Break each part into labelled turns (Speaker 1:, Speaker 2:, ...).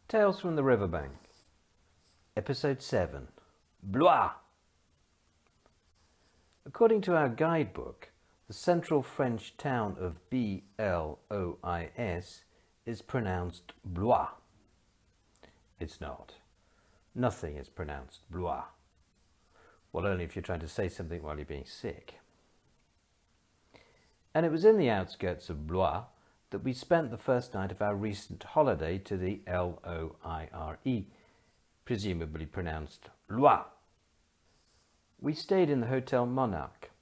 Speaker 1: Tales from the Riverbank, Episode 7, Blwah! According to our guidebook, the central French town of Blois is pronounced Blwah. It's not. Nothing is pronounced Blwah. Well, only if you're trying to say something while you're being sick. And it was in the outskirts of Blois that we spent the first night of our recent holiday to the Loire, presumably pronounced Loire. We stayed in the Hotel Monarch,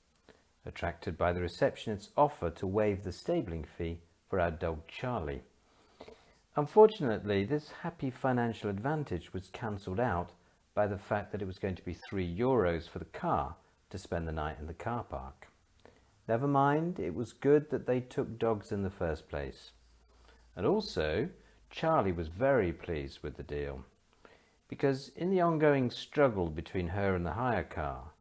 Speaker 1: attracted by the receptionist's offer to waive the stabling fee for our dog Charlie. Unfortunately, this happy financial advantage was cancelled out by the fact that it was going to be €3 for the car to spend the night in the car park. Never mind, it was good that they took dogs in the first place. And also, Charlie was very pleased with the deal, because in the ongoing struggle between her and the hire car,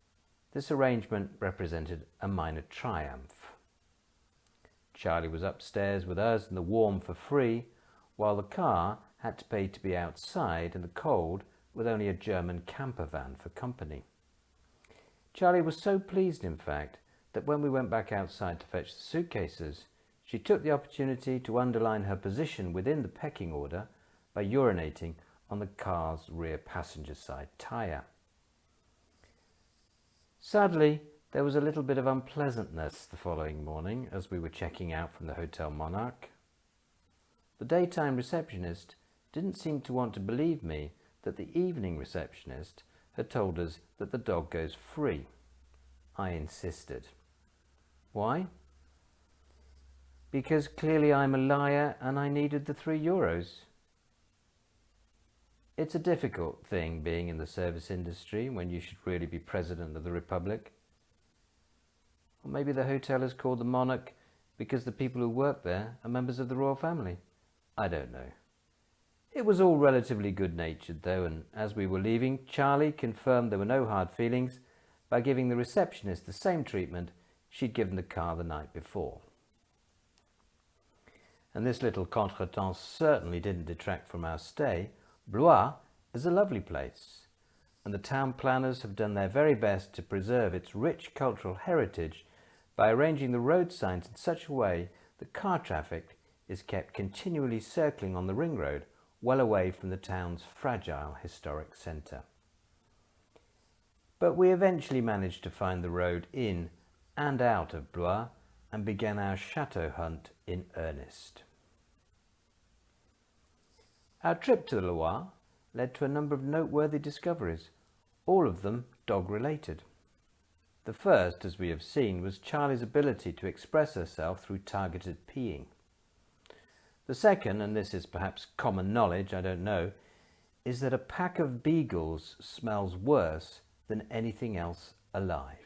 Speaker 1: this arrangement represented a minor triumph. Charlie was upstairs with us in the warm for free, while the car had to pay to be outside in the cold with only a German camper van for company. Charlie was so pleased, in fact, that when we went back outside to fetch the suitcases, she took the opportunity to underline her position within the pecking order by urinating on the car's rear passenger side tyre. Sadly, there was a little bit of unpleasantness the following morning as we were checking out from the Hotel Monarch. The daytime receptionist didn't seem to want to believe me that the evening receptionist had told us that the dog goes free. I insisted. Why? Because clearly I'm a liar and I needed the €3. It's a difficult thing being in the service industry when you should really be President of the Republic. Or maybe the hotel is called the Monarch because the people who work there are members of the royal family. I don't know. It was all relatively good-natured though, and as we were leaving, Charlie confirmed there were no hard feelings by giving the receptionist the same treatment she'd given the car the night before. And this little contretemps certainly didn't detract from our stay. Blois is a lovely place, and the town planners have done their very best to preserve its rich cultural heritage by arranging the road signs in such a way that car traffic is kept continually circling on the ring road, well away from the town's fragile historic centre. But we eventually managed to find the road in and out of Blois and began our chateau hunt in earnest. Our trip to the Loire led to a number of noteworthy discoveries, all of them dog-related. The first, as we have seen, was Charlie's ability to express herself through targeted peeing. The second, and this is perhaps common knowledge, I don't know, is that a pack of beagles smells worse than anything else alive.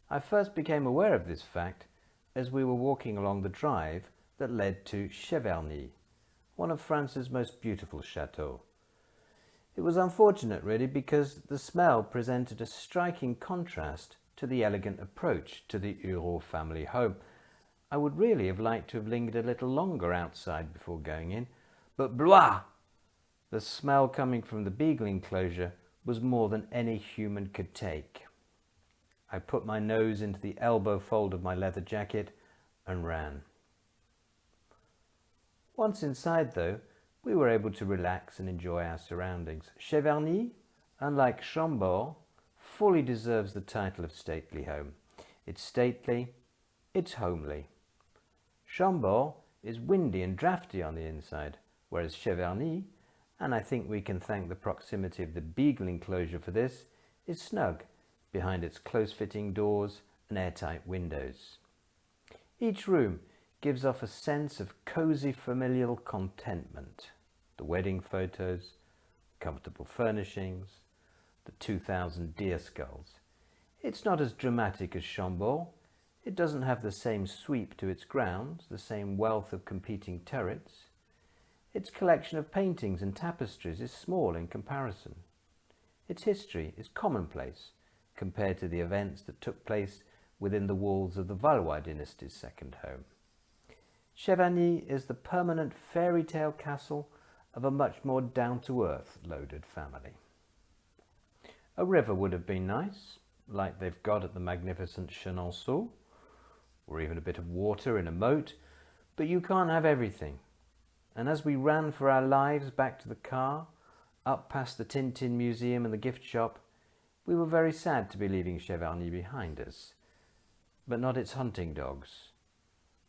Speaker 1: I first became aware of this fact as we were walking along the drive that led to Cheverny, one of France's most beautiful chateaux. It was unfortunate really because the smell presented a striking contrast to the elegant approach to the Hureau family home. I would really have liked to have lingered a little longer outside before going in, but Blois! The smell coming from the beagle enclosure was more than any human could take. I put my nose into the elbow fold of my leather jacket and ran. Once inside, though, we were able to relax and enjoy our surroundings. Cheverny, unlike Chambord, fully deserves the title of stately home. It's stately, it's homely. Chambord is windy and drafty on the inside, whereas Cheverny, and I think we can thank the proximity of the beagle enclosure for this, is snug behind its close-fitting doors and airtight windows. Each room gives off a sense of cosy familial contentment. The wedding photos, comfortable furnishings, the 2,000 deer skulls. It's not as dramatic as Chambord. It doesn't have the same sweep to its grounds, the same wealth of competing turrets. Its collection of paintings and tapestries is small in comparison. Its history is commonplace compared to the events that took place within the walls of the Valois dynasty's second home. Cheverny is the permanent fairy tale castle of a much more down-to-earth loaded family. A river would have been nice, like they've got at the magnificent Chenonceau, or even a bit of water in a moat, but you can't have everything. And as we ran for our lives back to the car, up past the Tintin Museum and the gift shop, we were very sad to be leaving Cheverny behind us, but not its hunting dogs.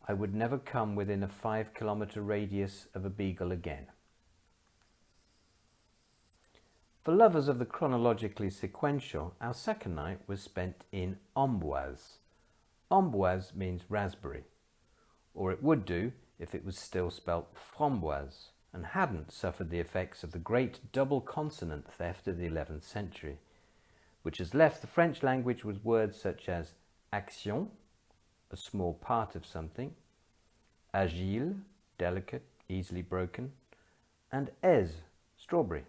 Speaker 1: I would never come within a 5-kilometre radius of a beagle again. For lovers of the chronologically sequential, our second night was spent in Amboise. Amboise means raspberry, or it would do if it was still spelt framboise and hadn't suffered the effects of the great double consonant theft of the 11th century, which has left the French language with words such as action, a small part of something, agile, delicate, easily broken, and aise, strawberry.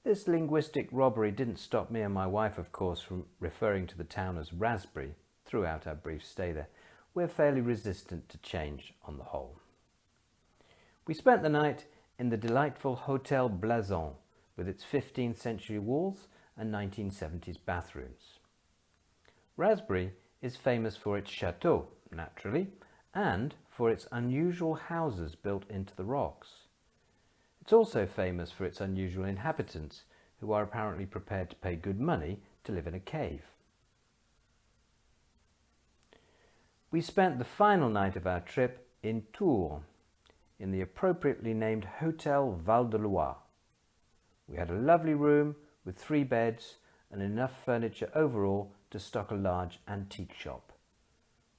Speaker 1: This linguistic robbery didn't stop me and my wife, of course, from referring to the town as Raspberry throughout our brief stay there. We're fairly resistant to change on the whole. We spent the night in the delightful Hotel Blazon with its 15th century walls and 1970s bathrooms. Raspberry is famous for its chateau, naturally, and for its unusual houses built into the rocks. It's also famous for its unusual inhabitants, who are apparently prepared to pay good money to live in a cave. We spent the final night of our trip in Tours, in the appropriately named Hotel Val-de-Loire. We had a lovely room with 3 beds and enough furniture overall to stock a large antique shop.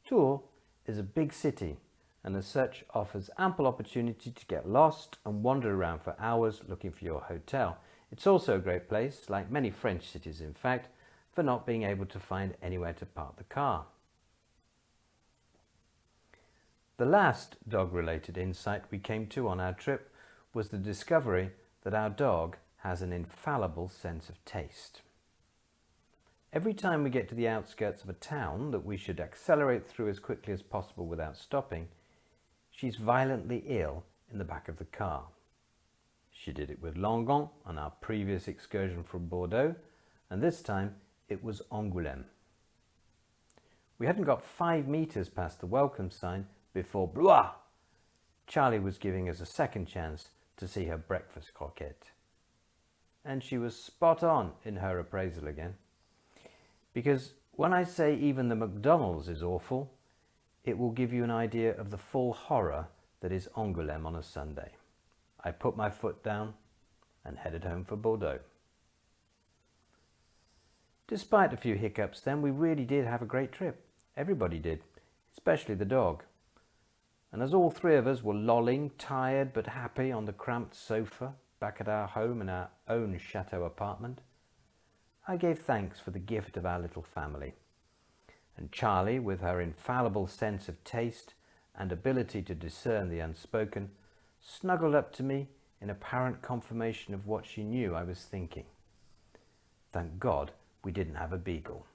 Speaker 1: Tours is a big city and as such offers ample opportunity to get lost and wander around for hours looking for your hotel. It's also a great place, like many French cities in fact, for not being able to find anywhere to park the car. The last dog-related insight we came to on our trip was the discovery that our dog has an infallible sense of taste. Every time we get to the outskirts of a town that we should accelerate through as quickly as possible without stopping, she's violently ill in the back of the car. She did it with Langon on our previous excursion from Bordeaux, and this time it was Angoulême. We hadn't got 5 meters past the welcome sign before Blwah! Charlie was giving us a second chance to see her breakfast croquette. And she was spot on in her appraisal again. Because when I say even the McDonald's is awful, it will give you an idea of the full horror that is Angoulême on a Sunday. I put my foot down and headed home for Bordeaux. Despite a few hiccups then, we really did have a great trip. Everybody did, especially the dog. And as all 3 of us were lolling, tired but happy on the cramped sofa back at our home in our own chateau apartment, I gave thanks for the gift of our little family. And Charlie, with her infallible sense of taste and ability to discern the unspoken, snuggled up to me in apparent confirmation of what she knew I was thinking. Thank God we didn't have a beagle.